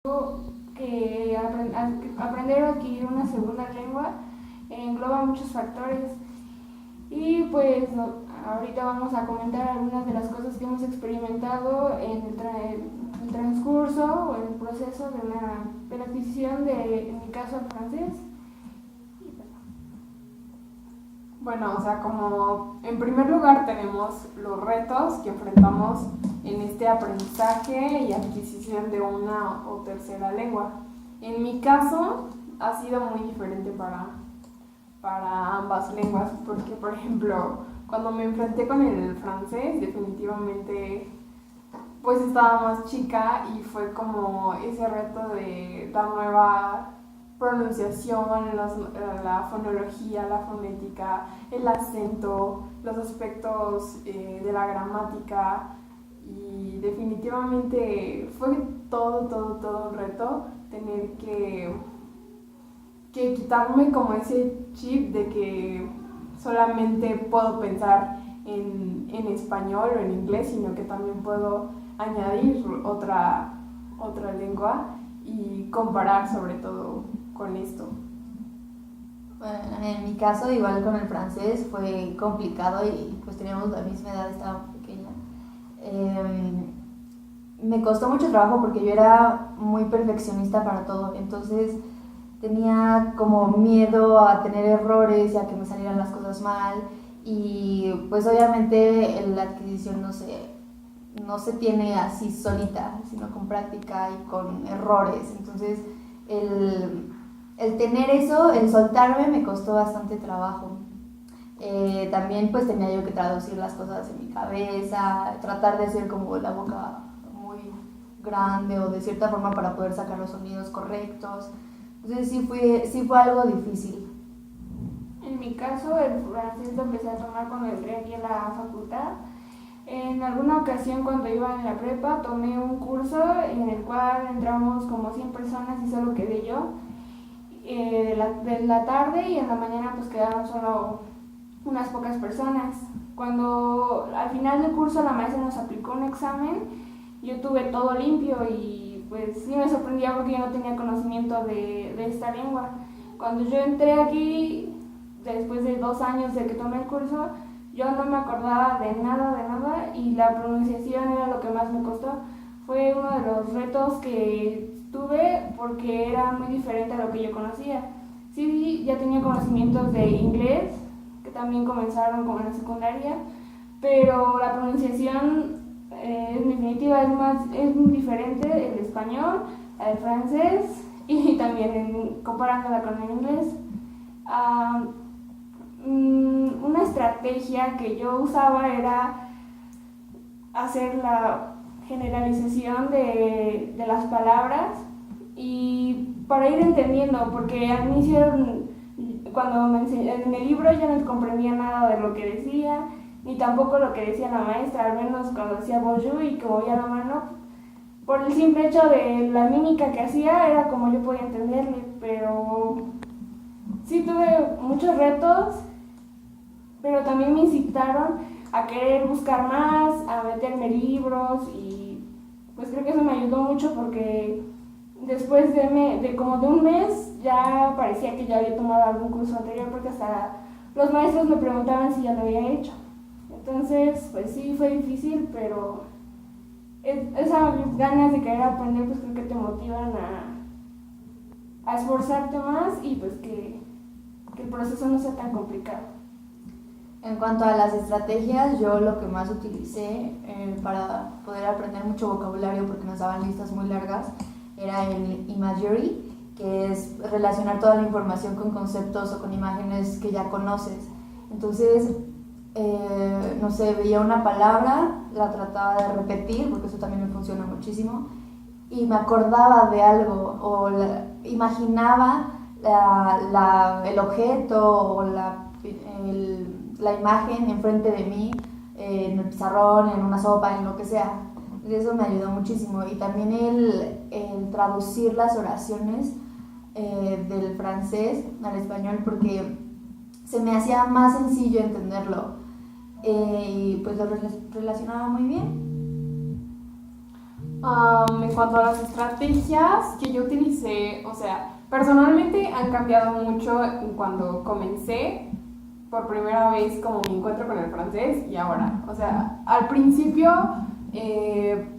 Que aprender o adquirir una segunda lengua engloba muchos factores y pues ahorita vamos a comentar algunas de las cosas que hemos experimentado en el transcurso o en el proceso de la adquisición de, en mi caso, el francés. Bueno, o sea, como en primer lugar tenemos los retos que enfrentamos en este aprendizaje y adquisición de una o tercera lengua. En mi caso ha sido muy diferente para ambas lenguas, porque por ejemplo, cuando me enfrenté con el francés, definitivamente pues estaba más chica y fue como ese reto de la nueva pronunciación, la fonología, la fonética, el acento, los aspectos de la gramática, y definitivamente fue todo un reto tener que quitarme como ese chip de que solamente puedo pensar en español o en inglés, sino que también puedo añadir otra lengua y comparar sobre todo con esto. Bueno, en mi caso, igual con el francés, fue complicado y pues teníamos la misma edad, estaba muy pequeña. Me costó mucho trabajo porque yo era muy perfeccionista para todo, entonces tenía como miedo a tener errores y a que me salieran las cosas mal, y pues obviamente la adquisición no se tiene así solita, sino con práctica y con errores. Entonces el tener eso, el soltarme, me costó bastante trabajo. También pues tenía yo que traducir las cosas en mi cabeza, tratar de hacer como la boca muy grande o de cierta forma para poder sacar los sonidos correctos. Entonces sí fue algo difícil. En mi caso, el francés lo empecé a tomar cuando entré aquí a la facultad. En alguna ocasión, cuando iba en la prepa, tomé un curso en el cual entramos como 100 personas y solo quedé yo de la tarde, y en la mañana pues quedaron solo unas pocas personas. Cuando al final del curso la maestra nos aplicó un examen, yo tuve todo limpio y pues sí me sorprendía porque yo no tenía conocimiento de esta lengua. Cuando yo entré aquí, después de 2 años de que tomé el curso, yo no me acordaba de nada, y la pronunciación era lo que más me costó. Fue uno de los retos que tuve porque era muy diferente a lo que yo conocía. Sí, ya tenía conocimientos de inglés, que también comenzaron como en la secundaria, pero la pronunciación en definitiva es muy diferente el español, el francés y también comparándola con el inglés. Una estrategia que yo usaba era hacer la generalización de las palabras y para ir entendiendo, porque al inicio cuando en el libro yo no comprendía nada de lo que decía, ni tampoco lo que decía la maestra, al menos cuando decía bonjour y que movía la mano, por el simple hecho de la mímica que hacía era como yo podía entenderle, pero sí tuve muchos retos, pero también me incitaron a querer buscar más, a meterme libros, y pues creo que eso me ayudó mucho porque después de como de un mes ya parecía que ya había tomado algún curso anterior, porque hasta los maestros me preguntaban si ya lo había hecho. Entonces pues sí fue difícil, pero esas ganas de querer aprender pues creo que te motivan a esforzarte más y pues que el proceso no sea tan complicado. En cuanto a las estrategias, yo lo que más utilicé para poder aprender mucho vocabulario, porque nos daban listas muy largas, era el Imagery, que es relacionar toda la información con conceptos o con imágenes que ya conoces. Entonces, no sé, veía una palabra, la trataba de repetir, porque eso también me funciona muchísimo, y me acordaba de algo, o imaginaba el objeto o la imagen enfrente de mí, en el pizarrón, en una sopa, en lo que sea. Eso me ayudó muchísimo. Y también el traducir las oraciones del francés al español, porque se me hacía más sencillo entenderlo, y pues lo relacionaba muy bien. En cuanto a las estrategias que yo utilicé, o sea, personalmente han cambiado mucho cuando comencé por primera vez como mi encuentro con el francés y ahora. O sea, al principio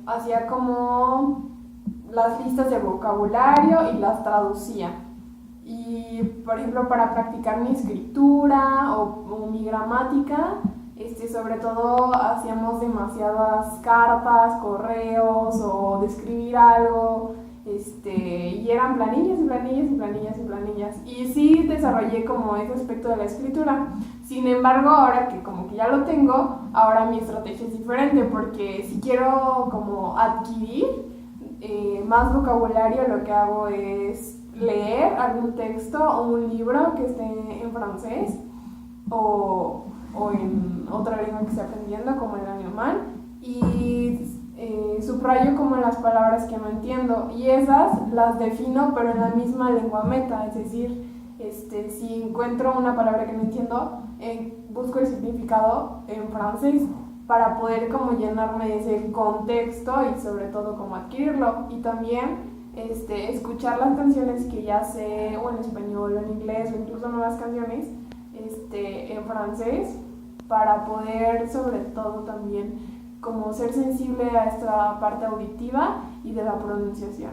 hacía como las listas de vocabulario y las traducía. Y, por ejemplo, para practicar mi escritura o mi gramática, sobre todo hacíamos demasiadas cartas, correos o de escribir algo, y eran planillas y planillas y planillas y planillas. Y sí desarrollé como ese aspecto de la escritura. Sin embargo, ahora que como que ya lo tengo, ahora mi estrategia es diferente porque si quiero como adquirir más vocabulario, lo que hago es leer algún texto o un libro que esté en francés o en otra lengua que esté aprendiendo, como el alemán, y subrayo como las palabras que no entiendo, y esas las defino pero en la misma lengua meta, es decir, si encuentro una palabra que no entiendo, busco el significado en francés para poder como llenarme de ese contexto y sobre todo como adquirirlo. Y también escuchar las canciones que ya sé, o en español, o en inglés, o incluso nuevas canciones en francés, para poder sobre todo también como ser sensible a esta parte auditiva y de la pronunciación.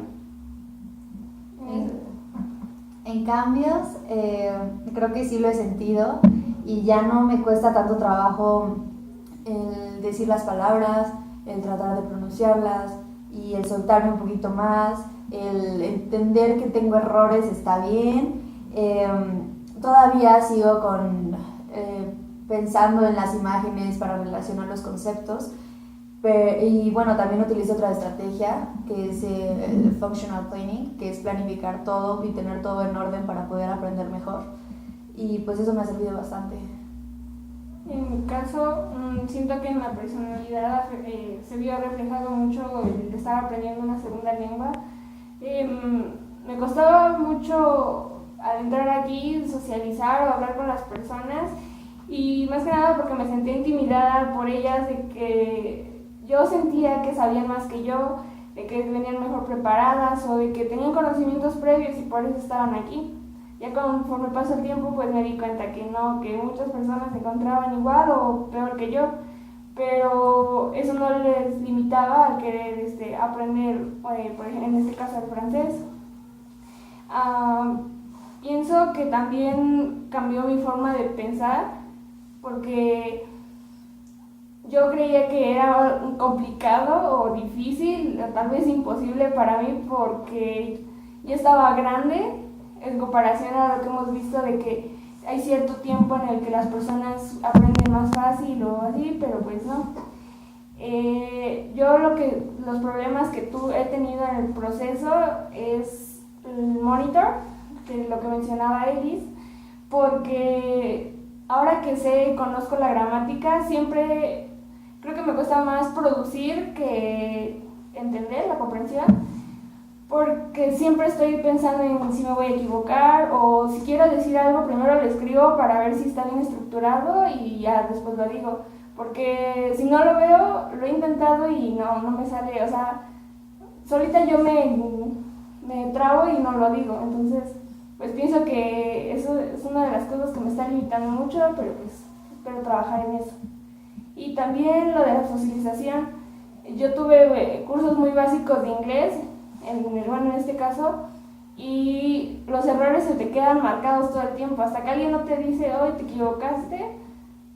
En cambios, creo que sí lo he sentido y ya no me cuesta tanto trabajo el decir las palabras, el tratar de pronunciarlas y el soltarme un poquito más, el entender que tengo errores está bien. Todavía sigo pensando en las imágenes para relacionar los conceptos, y bueno, también utilizo otra estrategia que es el functional planning, que es planificar todo y tener todo en orden para poder aprender mejor, y pues eso me ha servido bastante. En mi caso, siento que en la personalidad se vio reflejado mucho el estar aprendiendo una segunda lengua. Me costaba mucho al entrar aquí socializar o hablar con las personas, y más que nada porque me sentía intimidada por ellas, de que yo sentía que sabían más que yo, de que venían mejor preparadas o de que tenían conocimientos previos y por eso estaban aquí. Ya conforme pasó el tiempo, pues me di cuenta que no, que muchas personas se encontraban igual o peor que yo, pero eso no les limitaba al querer aprender, por ejemplo, en este caso el francés. Pienso que también cambió mi forma de pensar, porque yo creía que era complicado o difícil, o tal vez imposible para mí, porque ya estaba grande en comparación a lo que hemos visto de que hay cierto tiempo en el que las personas aprenden más fácil o así, pero pues no. Yo los problemas que he tenido en el proceso es el monitor, que es lo que mencionaba Elis, porque ahora que sé y conozco la gramática, siempre creo que me cuesta más producir que entender la comprensión, porque siempre estoy pensando en si me voy a equivocar, o si quiero decir algo primero lo escribo para ver si está bien estructurado y ya después lo digo, porque si no lo veo, lo he intentado y no me sale, o sea, solita yo me trabo y no lo digo. Entonces pues pienso que eso es una de las cosas que me está limitando mucho, pero pues espero trabajar en eso. Y también lo de la socialización. Yo tuve cursos muy básicos de inglés, en este caso, y los errores se te quedan marcados todo el tiempo. Hasta que alguien no te dice, hoy te equivocaste,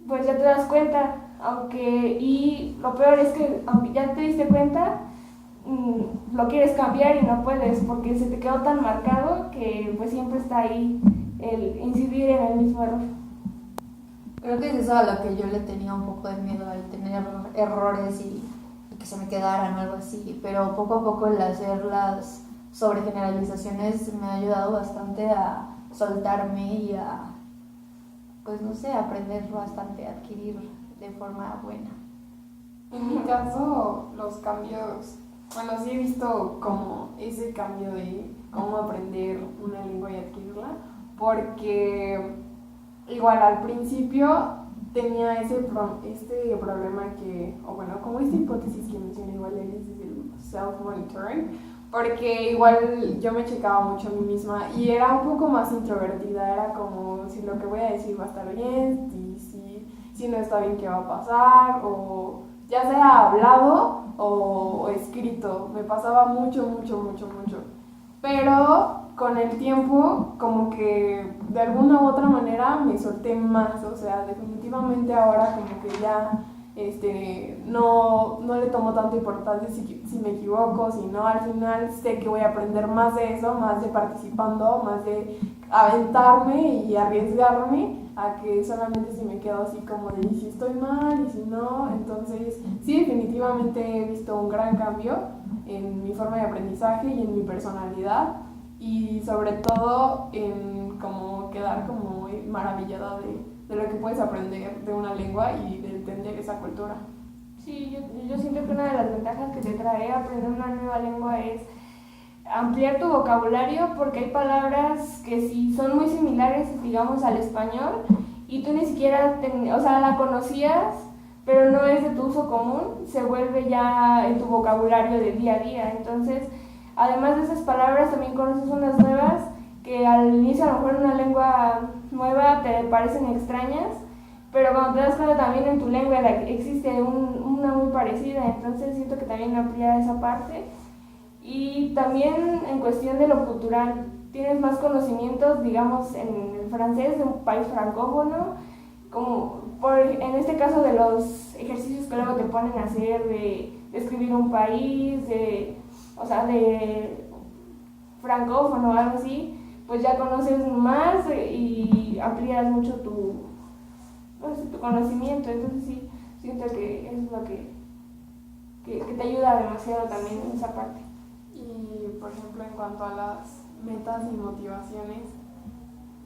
pues ya te das cuenta. Y lo peor es que aunque ya te diste cuenta, lo quieres cambiar y no puedes, porque se te quedó tan marcado que pues siempre está ahí el incidir en el mismo error. Creo que es eso a lo que yo le tenía un poco de miedo, al tener errores y que se me quedaran o algo así, pero poco a poco el hacer las sobregeneralizaciones me ha ayudado bastante a soltarme y a, pues no sé, aprender bastante, a adquirir de forma buena. En mi caso, los cambios, bueno, sí he visto como ese cambio de cómo aprender una lengua y adquirirla, porque igual al principio tenía este problema o bueno, como esta hipótesis que mencioné igual él es el self-monitoring, porque igual yo me checaba mucho a mí misma y era un poco más introvertida, era como si lo que voy a decir va a estar bien, y si no está bien qué va a pasar, o ya sea hablado o escrito, me pasaba mucho, pero con el tiempo como que de alguna u otra manera me solté más, o sea, definitivamente ahora como que ya no le tomo tanta importancia si me equivoco, si no, al final sé que voy a aprender más de eso, más de participando, más de aventarme y arriesgarme a que solamente si me quedo así como de y si estoy mal y si no. Entonces sí, definitivamente he visto un gran cambio en mi forma de aprendizaje y en mi personalidad, y sobre todo en como quedar como maravillada de lo que puedes aprender de una lengua y de entender esa cultura. Sí, yo siento que una de las ventajas que te trae aprender una nueva lengua es ampliar tu vocabulario, porque hay palabras que sí son muy similares, digamos, al español, y tú ni siquiera, la conocías, pero no es de tu uso común, se vuelve ya en tu vocabulario de día a día. Entonces, además de esas palabras, también conoces unas nuevas que al inicio a lo mejor en una lengua nueva te parecen extrañas, pero cuando te das cuenta también en tu lengua existe una muy parecida, entonces siento que también amplía esa parte. Y también en cuestión de lo cultural, tienes más conocimientos, digamos, en el francés de un país francófono, como en este caso de los ejercicios que luego te ponen a hacer de escribir un país, de francófono o algo así, pues ya conoces más y amplías mucho tu conocimiento. Entonces sí, siento que eso es lo que te ayuda demasiado también en esa parte. Y por ejemplo, en cuanto a las metas y motivaciones,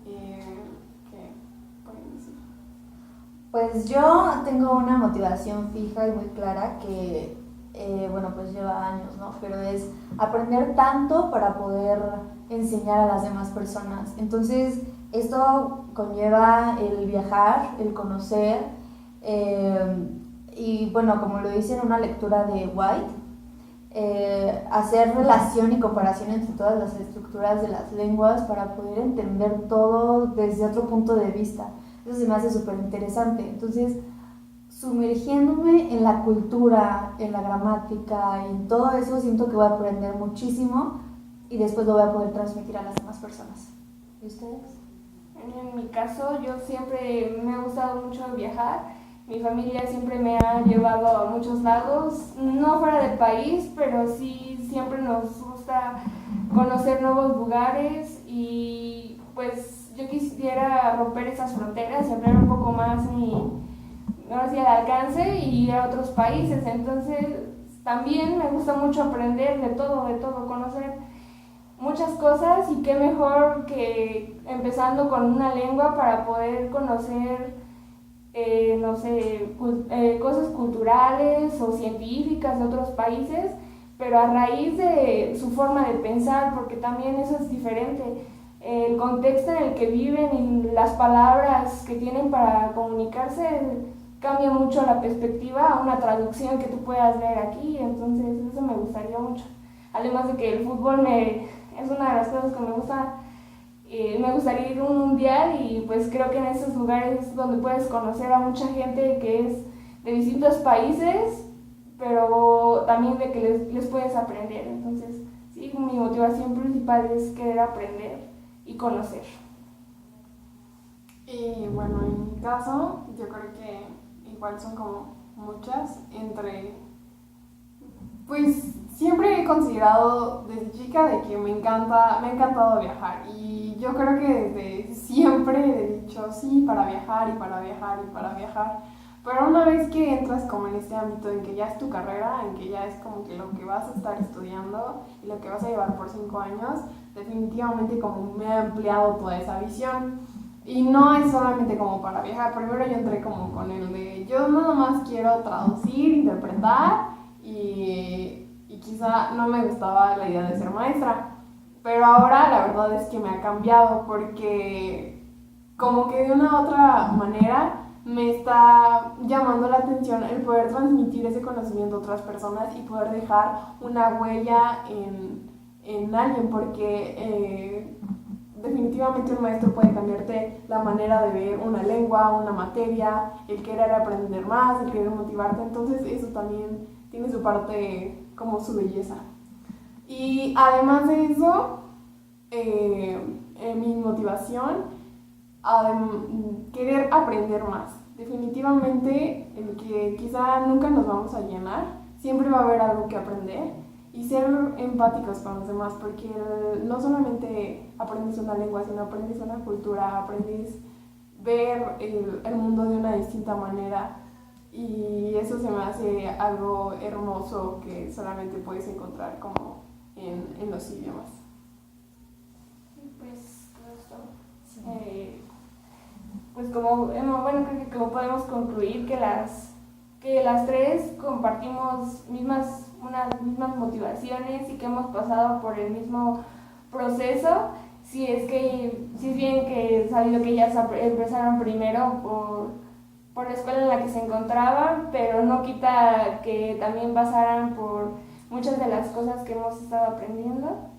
¿qué pueden decir? Pues yo tengo una motivación fija y muy clara que, pues lleva años, ¿no? Pero es aprender tanto para poder enseñar a las demás personas. Entonces, esto conlleva el viajar, el conocer, y bueno, como lo dice en una lectura de White, hacer relación y comparación entre todas las estructuras de las lenguas para poder entender todo desde otro punto de vista. Eso se me hace súper interesante. Entonces, sumergiéndome en la cultura, en la gramática y en todo eso, siento que voy a aprender muchísimo y después lo voy a poder transmitir a las demás personas. ¿Y ustedes? En mi caso, yo siempre me ha gustado mucho viajar. Mi familia siempre me ha llevado a muchos lados, no fuera del país, pero sí siempre nos gusta conocer nuevos lugares, y pues yo quisiera romper esas fronteras y ampliar un poco más el alcance y ir a otros países. Entonces también me gusta mucho aprender de todo, conocer muchas cosas, y qué mejor que empezando con una lengua para poder conocer cosas culturales o científicas de otros países, pero a raíz de su forma de pensar, porque también eso es diferente. El contexto en el que viven y las palabras que tienen para comunicarse cambia mucho la perspectiva a una traducción que tú puedas ver aquí. Entonces eso me gustaría mucho. Además de que el fútbol es una de las cosas que me gusta. Me gustaría ir a un mundial, y pues creo que en esos lugares es donde puedes conocer a mucha gente que es de distintos países, pero también de que les puedes aprender. Entonces sí, mi motivación principal es querer aprender y conocer. Y bueno, en mi caso, yo creo que igual son como muchas, pues siempre he considerado desde chica de que me ha encantado viajar, y yo creo que desde siempre he dicho sí para viajar y para viajar y para viajar, pero una vez que entras como en este ámbito en que ya es tu carrera, en que ya es como que lo que vas a estar estudiando y lo que vas a llevar por 5 años, definitivamente como me ha ampliado toda esa visión. Y no es solamente como para viajar. Primero yo entré como con el de yo nada más quiero traducir, interpretar, y quizá no me gustaba la idea de ser maestra, pero ahora la verdad es que me ha cambiado, porque como que de una u otra manera me está llamando la atención el poder transmitir ese conocimiento a otras personas y poder dejar una huella en alguien, porque definitivamente un maestro puede cambiarte la manera de ver una lengua, una materia, el querer aprender más, el querer motivarte. Entonces eso también tiene su parte, como su belleza. Y además de eso, mi motivación, querer aprender más. Definitivamente, el que quizá nunca nos vamos a llenar, siempre va a haber algo que aprender, y ser empáticos con los demás, porque no solamente aprendes una lengua, sino aprendes una cultura, aprendes ver el mundo de una distinta manera, y eso se me hace algo hermoso que solamente puedes encontrar como en los idiomas. Pues, pues como, bueno, creo que como podemos concluir que las tres compartimos unas mismas motivaciones y que hemos pasado por el mismo proceso. Si es bien que he sabido que ellas empezaron primero por la escuela en la que se encontraban, pero no quita que también pasaran por muchas de las cosas que hemos estado aprendiendo.